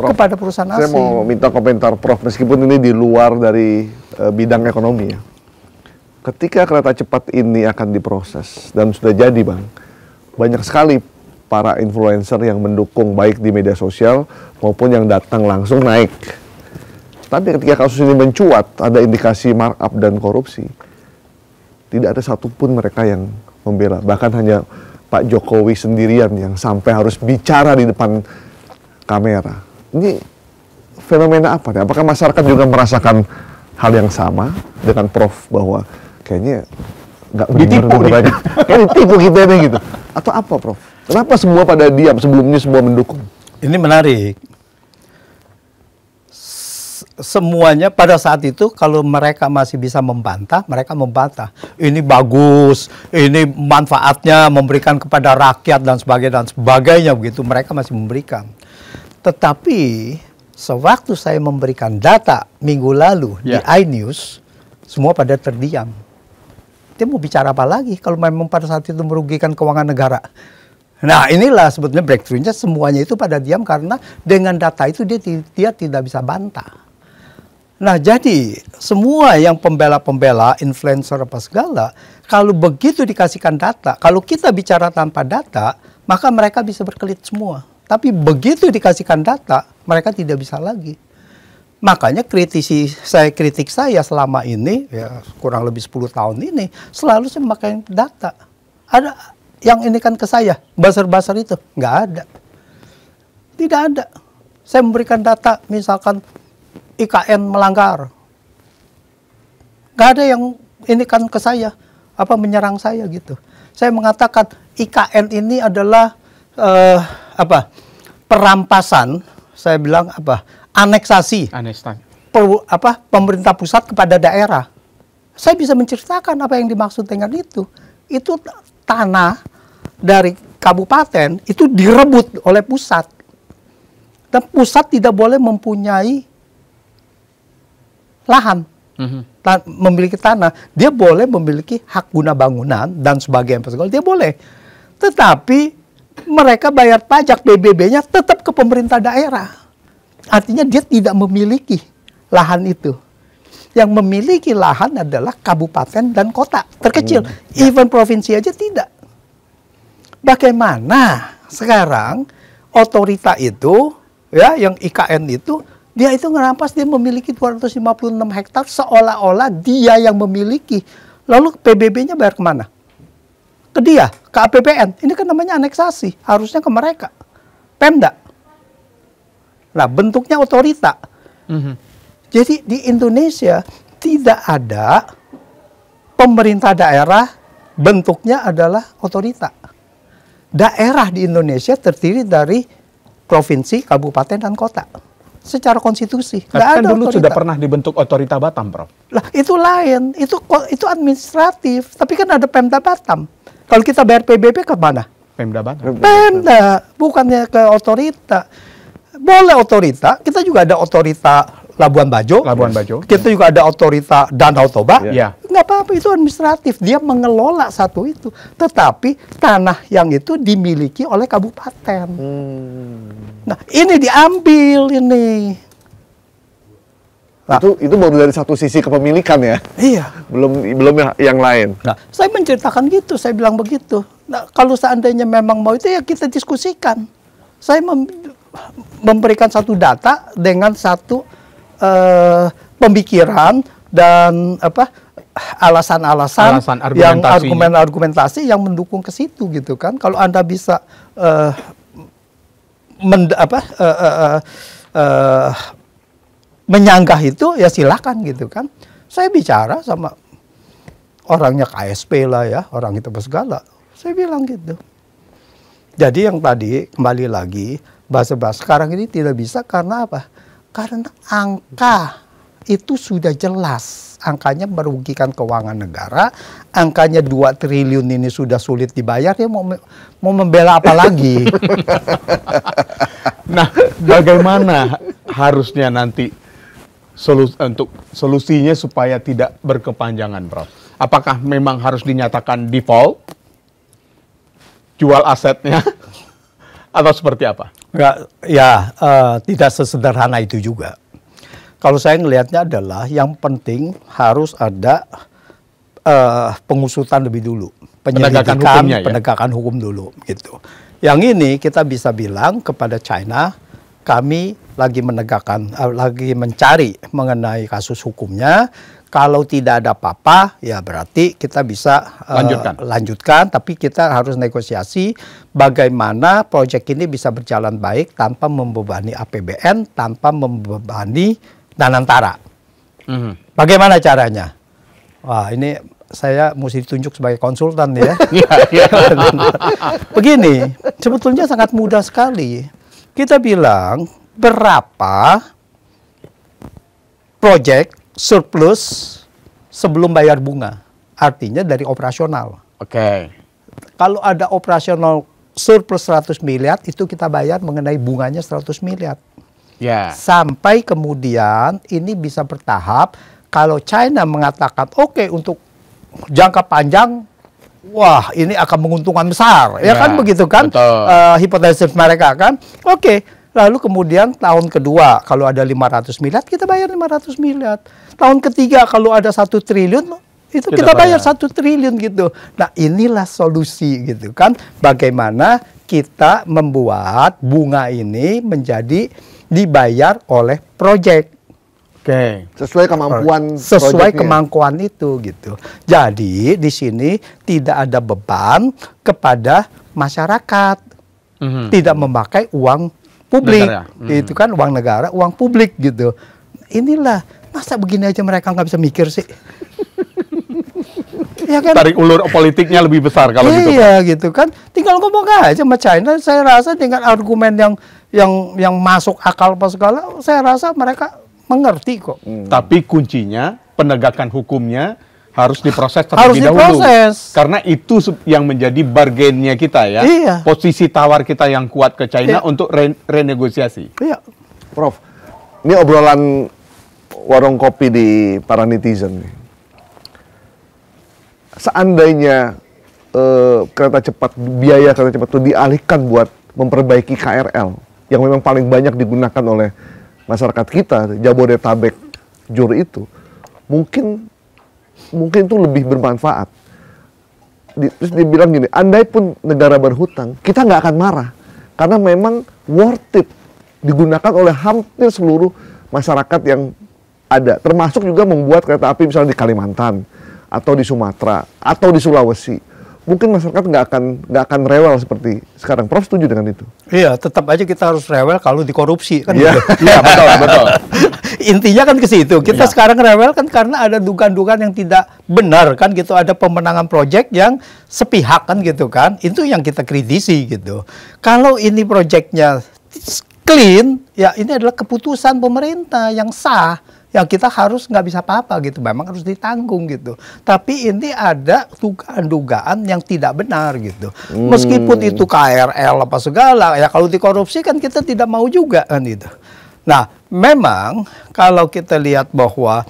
kepada perusahaan saya asing. mau minta komentar Prof, meskipun ini di luar dari bidang ekonomi ya. Ketika kereta cepat ini akan diproses dan sudah jadi Bang, banyak sekali para influencer yang mendukung baik di media sosial maupun yang datang langsung naik. Tapi ketika kasus ini mencuat, ada indikasi markup dan korupsi, tidak ada satupun mereka yang membela. Bahkan hanya Pak Jokowi sendirian yang sampai harus bicara di depan kamera. Ini fenomena apa nih? Apakah masyarakat juga merasakan hal yang sama dengan Prof bahwa kayaknya nggak ditipu nih. Kayak ditipu kita nih gitu. Atau apa Prof? Kenapa semua pada diam, sebelumnya semua mendukung? Ini menarik. Semuanya pada saat itu kalau mereka masih bisa membantah, mereka membantah. Ini bagus, ini manfaatnya memberikan kepada rakyat dan sebagainya begitu. Mereka masih memberikan. Tetapi sewaktu saya memberikan data minggu lalu di iNews, semua pada terdiam. Dia mau bicara apa lagi kalau memang pada saat itu merugikan keuangan negara? Nah inilah sebetulnya breakthrough-nya, semuanya itu pada diam karena dengan data itu dia tidak bisa bantah. Nah jadi semua yang pembela-pembela, influencer apa segala, kalau begitu dikasihkan data, kalau kita bicara tanpa data, maka mereka bisa berkelit semua. Tapi begitu dikasihkan data, mereka tidak bisa lagi. Makanya kritik saya selama ini, ya kurang lebih 10 tahun ini, selalu saya memakai data. Ada yang ini kan ke saya, buzzer-buzzer itu, nggak ada. Tidak ada. Saya memberikan data, misalkan IKN melanggar. Nggak ada yang ini kan ke saya, apa menyerang saya gitu. Saya mengatakan IKN ini adalah perampasan, saya bilang aneksasi. Pemerintah pusat kepada daerah. Saya bisa menceritakan apa yang dimaksud dengan itu. Itu tanah dari kabupaten itu direbut oleh pusat. Dan pusat tidak boleh mempunyai lahan, memiliki tanah. Dia boleh memiliki hak guna bangunan dan sebagainya, dia boleh. Tetapi mereka bayar pajak PBB-nya tetap ke pemerintah daerah. Artinya dia tidak memiliki lahan itu. Yang memiliki lahan adalah kabupaten dan kota terkecil. Even provinsi aja tidak. Bagaimana sekarang otorita itu, ya yang IKN itu, dia itu ngerampas, dia memiliki 256 hektar seolah-olah dia yang memiliki. Lalu PBB-nya bayar kemana? Ke dia, ke APBN. Ini kan namanya aneksasi, harusnya ke mereka. Pemda. Nah, bentuknya otorita. Jadi di Indonesia tidak ada pemerintah daerah, bentuknya adalah otorita. Daerah di Indonesia terdiri dari provinsi, kabupaten, dan kota. Secara konstitusi. Tapi kan dulu otorita. Sudah pernah dibentuk otorita Batam, Prof. Lah itu lain, itu administratif. Tapi kan ada Pemda Batam. Kalau kita bayar PBB ke mana? Pemda Batam. Pemda, bukannya ke otorita. Boleh otorita, kita juga ada otorita Labuan Bajo. Kita juga ada otorita Danau Toba. Nggak apa-apa, itu administratif. Dia mengelola satu itu. Tetapi tanah yang itu dimiliki oleh kabupaten. Nah, ini diambil ini. Nah, itu baru dari satu sisi kepemilikan ya? Iya. Belum yang lain. Nah, saya menceritakan gitu, saya bilang begitu. Nah, kalau seandainya memang mau itu ya kita diskusikan. Saya memberikan satu data dengan satu pemikiran dan alasan-alasan yang argumentasi yang mendukung ke situ gitu kan. Kalau Anda bisa menyanggah itu ya silakan gitu kan. Saya bicara sama orangnya KSP lah ya, orang itu segala. Saya bilang gitu. Jadi yang tadi kembali lagi bahasa-bahasa sekarang ini tidak bisa karena apa? Karena angka itu sudah jelas. Angkanya merugikan keuangan negara. Angkanya 2 triliun ini sudah sulit dibayar. Ya mau membela apa lagi? Nah, bagaimana harusnya nanti untuk solusinya supaya tidak berkepanjangan, Prof? Apakah memang harus dinyatakan default? Jual asetnya? Atau seperti apa? Tidak sesederhana itu juga. Kalau saya ngelihatnya adalah yang penting harus ada pengusutan lebih dulu, Penegakan hukumnya, ya? penegakan hukum dulu gitu. Yang ini kita bisa bilang kepada China, kami lagi lagi mencari mengenai kasus hukumnya. Kalau tidak ada apa-apa, ya berarti kita bisa lanjutkan. Tapi kita harus negosiasi bagaimana proyek ini bisa berjalan baik tanpa membebani APBN, tanpa membebani Danantara. Bagaimana caranya? Wah, ini saya mesti ditunjuk sebagai konsultan ya. Begini, sebetulnya sangat mudah sekali. Kita bilang berapa proyek surplus sebelum bayar bunga. Artinya dari operasional. Oke. Kalau ada operasional surplus 100 miliar, itu kita bayar mengenai bunganya 100 miliar. Ya. Sampai kemudian ini bisa bertahap. Kalau China mengatakan oke, untuk jangka panjang, wah ini akan menguntungkan besar, ya kan begitu kan? Hipotesis mereka kan. Oke, lalu kemudian tahun kedua kalau ada 500 miliar kita bayar 500 miliar. Tahun ketiga kalau ada 1 triliun itu kita bayar 1 triliun gitu. Nah inilah solusi gitu kan. Bagaimana kita membuat bunga ini menjadi dibayar oleh proyek. Oke. Sesuai kemampuan. Sesuai kemampuan itu gitu. Jadi di sini tidak ada beban kepada masyarakat, tidak memakai uang publik, itu kan uang negara, uang publik gitu. Inilah masa begini aja mereka nggak bisa mikir sih. Ya kan? Tarik ulur politiknya lebih besar kalau gitu. Iya gitu kan. Tinggal ngomong aja sama China. Saya rasa dengan argumen yang masuk akal apa segala, saya rasa mereka mengerti kok. Tapi kuncinya penegakan hukumnya harus diproses terlebih dahulu. Karena itu yang menjadi bargainnya kita ya. Iya. Posisi tawar kita yang kuat ke China untuk renegosiasi. Iya. Prof, ini obrolan warung kopi di para netizen nih. Seandainya biaya kereta cepat itu dialihkan buat memperbaiki KRL yang memang paling banyak digunakan oleh masyarakat kita, Jabodetabek Jur itu, mungkin itu lebih bermanfaat. Terus dibilang gini, andai pun negara berhutang, kita nggak akan marah. Karena memang worth it digunakan oleh hampir seluruh masyarakat yang ada. Termasuk juga membuat kereta api misalnya di Kalimantan, atau di Sumatera, atau di Sulawesi. Mungkin masyarakat nggak akan rewel seperti sekarang. Prof setuju dengan itu? Iya, tetap aja kita harus rewel kalau dikorupsi kan. Iya, betul. Intinya kan ke situ. Kita sekarang rewel kan karena ada dugaan-dugaan yang tidak benar kan gitu. Ada pemenangan proyek yang sepihak kan gitu kan. Itu yang kita kritisi gitu. Kalau ini proyeknya clean, ya ini adalah keputusan pemerintah yang sah. Yang kita harus nggak bisa apa-apa gitu, memang harus ditanggung gitu. Tapi ini ada dugaan-dugaan yang tidak benar gitu. Meskipun itu KRL apa segala, ya kalau dikorupsi kan kita tidak mau juga kan itu. Nah, memang kalau kita lihat bahwa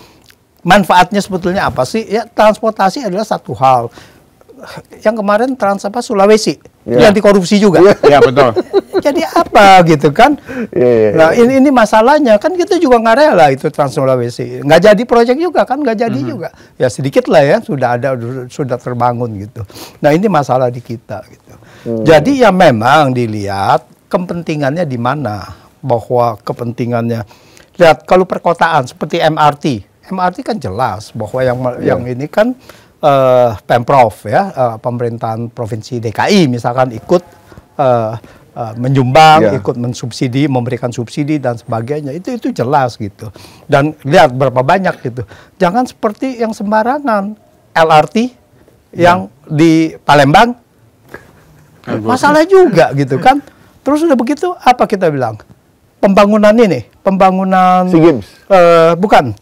manfaatnya sebetulnya apa sih? Ya transportasi adalah satu hal. Yang kemarin Sulawesi yang dikorupsi juga. Iya betul. Jadi apa gitu kan? Nah ini masalahnya kan kita juga nggak rela itu Trans Sulawesi. Nggak jadi proyek juga kan, nggak jadi juga. Ya sedikit lah ya sudah terbangun gitu. Nah ini masalah di kita gitu. Jadi ya memang dilihat kepentingannya di mana, bahwa kepentingannya. Lihat kalau perkotaan seperti MRT kan jelas bahwa yang ini kan Pemprov ya, pemerintahan provinsi DKI misalkan ikut menyumbang, ikut mensubsidi, memberikan subsidi dan sebagainya. Itu jelas gitu. Dan lihat berapa banyak gitu. Jangan seperti yang sembarangan LRT yang di Palembang. Masalah juga gitu kan. Terus udah begitu apa kita bilang? Pembangunan ini, pembangunan bukan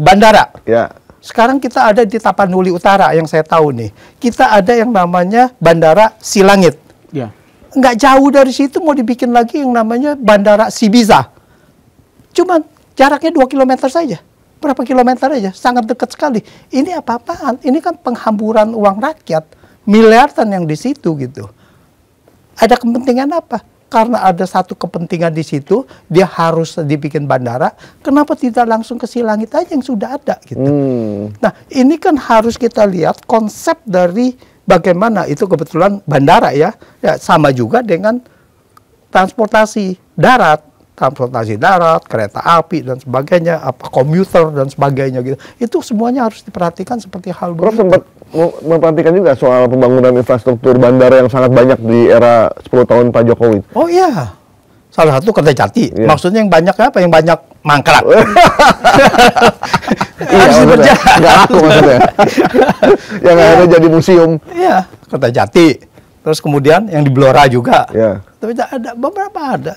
bandara. Ya. Sekarang kita ada di Tapanuli Utara yang saya tahu nih. Kita ada yang namanya Bandara Silangit. Ya. Nggak jauh dari situ mau dibikin lagi yang namanya Bandara Sibiza. Cuman jaraknya 2 kilometer saja. Berapa kilometer aja, sangat dekat sekali. Ini apa-apaan? Ini kan penghamburan uang rakyat, miliaran yang di situ gitu. Ada kepentingan apa? Karena ada satu kepentingan di situ, dia harus dibikin bandara. Kenapa tidak langsung ke Silangit aja yang sudah ada gitu? Nah, ini kan harus kita lihat konsep dari bagaimana itu kebetulan bandara ya sama juga dengan transportasi darat, kereta api dan sebagainya, komuter dan sebagainya gitu. Itu semuanya harus diperhatikan seperti hal Prof begitu. sempat memperhatikan juga soal pembangunan infrastruktur bandara yang sangat banyak di era 10 tahun Pak Jokowi. Oh iya, salah satu Kertajati. Iya. Maksudnya yang banyak apa? Yang banyak mangkrak. Iya, Harus diperjalan. nggak laku maksudnya. Yang akhirnya jadi museum. Iya, Kertajati. Terus kemudian yang di Blora juga. Iya. Tapi ada beberapa ada.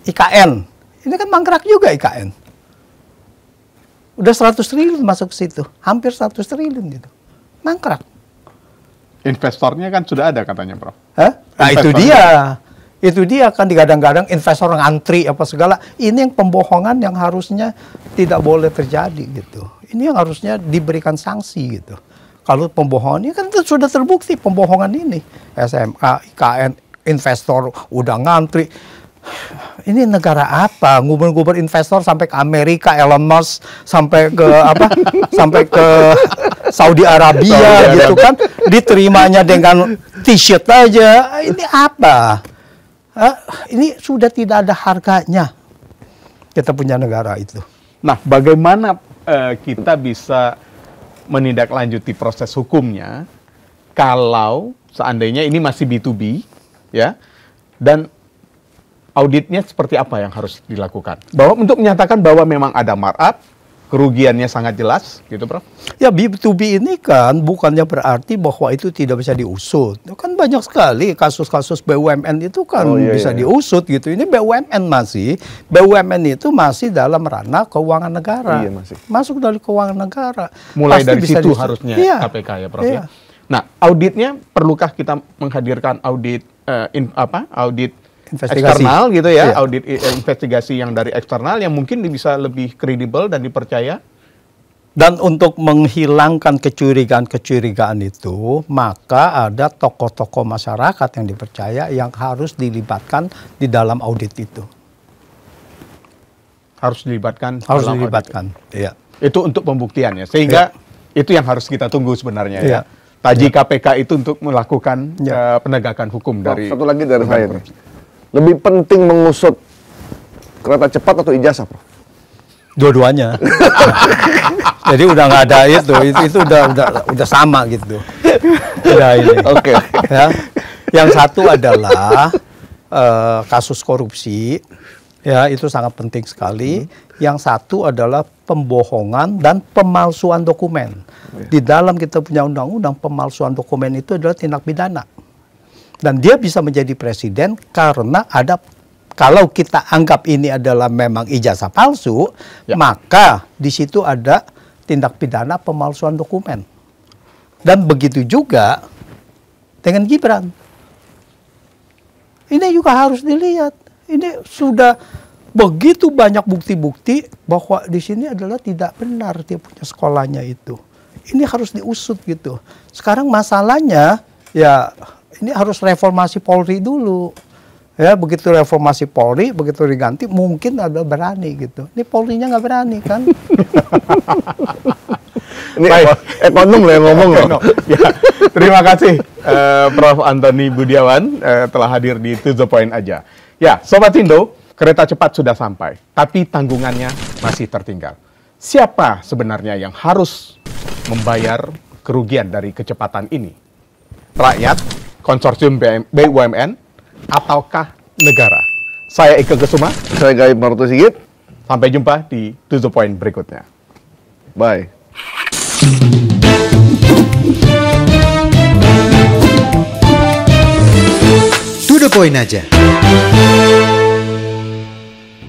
IKN. Ini kan mangkrak juga IKN. Udah 100 triliun masuk ke situ. Hampir 100 triliun gitu. Mangkrak. Investornya kan sudah ada katanya, Prof. Hah? Nah itu Investornya. dia. Itu dia kan digadang-gadang investor ngantri apa segala. Ini yang pembohongan yang harusnya tidak boleh terjadi gitu. Ini yang harusnya diberikan sanksi gitu. Kalau pembohongan ini kan sudah terbukti pembohongan ini. SMA, IKN, investor udah ngantri. Ini negara apa? Nguber-nguber investor sampai ke Amerika, Elon Musk sampai ke apa? Sampai ke Saudi Arabia gitu kan? Diterimanya dengan t-shirt aja. Ini apa? Ini sudah tidak ada harganya. Kita punya negara itu. Nah, bagaimana kita bisa menindaklanjuti proses hukumnya kalau seandainya ini masih B2B, ya, dan auditnya seperti apa yang harus dilakukan? Bahwa untuk menyatakan bahwa memang ada markup, kerugiannya sangat jelas, gitu, Prof? Ya B2B ini kan bukannya berarti bahwa itu tidak bisa diusut. Kan banyak sekali kasus-kasus BUMN itu kan bisa diusut gitu. Ini BUMN BUMN itu masih dalam ranah keuangan negara. Iya, masih. Masuk dari keuangan negara. Mulai Pasti dari bisa situ diusut. harusnya Iya. KPK ya, Prof, Iya. ya? Nah, auditnya perlukah kita menghadirkan audit audit Investigasi. eksternal gitu ya, Iya. audit investigasi yang dari eksternal yang mungkin bisa lebih kredibel dan dipercaya? Dan untuk menghilangkan kecurigaan-kecurigaan itu, maka ada tokoh-tokoh masyarakat yang dipercaya yang harus dilibatkan di dalam audit itu. Harus dilibatkan. Harus dalam audit. dilibatkan. Iya. Itu untuk pembuktiannya, sehingga itu yang harus kita tunggu sebenarnya Iya. ya. Taji KPK itu untuk melakukan penegakan hukum Prof, dari. satu lagi dari saya nih. Lebih penting mengusut kereta cepat atau ijazah, Prof? Dua-duanya. Jadi udah nggak ada itu udah sama gitu. Udah ini. Oke. Ya. Yang satu adalah kasus korupsi, ya itu sangat penting sekali. Yang satu adalah pembohongan dan pemalsuan dokumen. Di dalam kita punya undang-undang, pemalsuan dokumen itu adalah tindak pidana. Dan dia bisa menjadi presiden karena ada, kalau kita anggap ini adalah memang ijazah palsu, maka di situ ada tindak pidana pemalsuan dokumen. Dan begitu juga dengan Gibran. Ini juga harus dilihat. Ini sudah begitu banyak bukti-bukti bahwa di sini adalah tidak benar dia punya sekolahnya itu. Ini harus diusut gitu. Sekarang masalahnya ya ini harus reformasi Polri dulu. Ya, begitu reformasi Polri, begitu diganti, mungkin ada berani gitu. Ini Polri-nya nggak berani kan? Ini ekonom loh yang ngomong loh. Ya, terima kasih Prof. Antoni Budiawan telah hadir di To The Point aja. Ya, Sobat Indo, kereta cepat sudah sampai, tapi tanggungannya masih tertinggal. Siapa sebenarnya yang harus membayar kerugian dari kecepatan ini? Rakyat, konsorsium BUMN, ataukah negara? Saya Ike Kesuma. Saya Gaib Maruto Sigit. Sampai jumpa di To The Point berikutnya. Bye. To the point aja.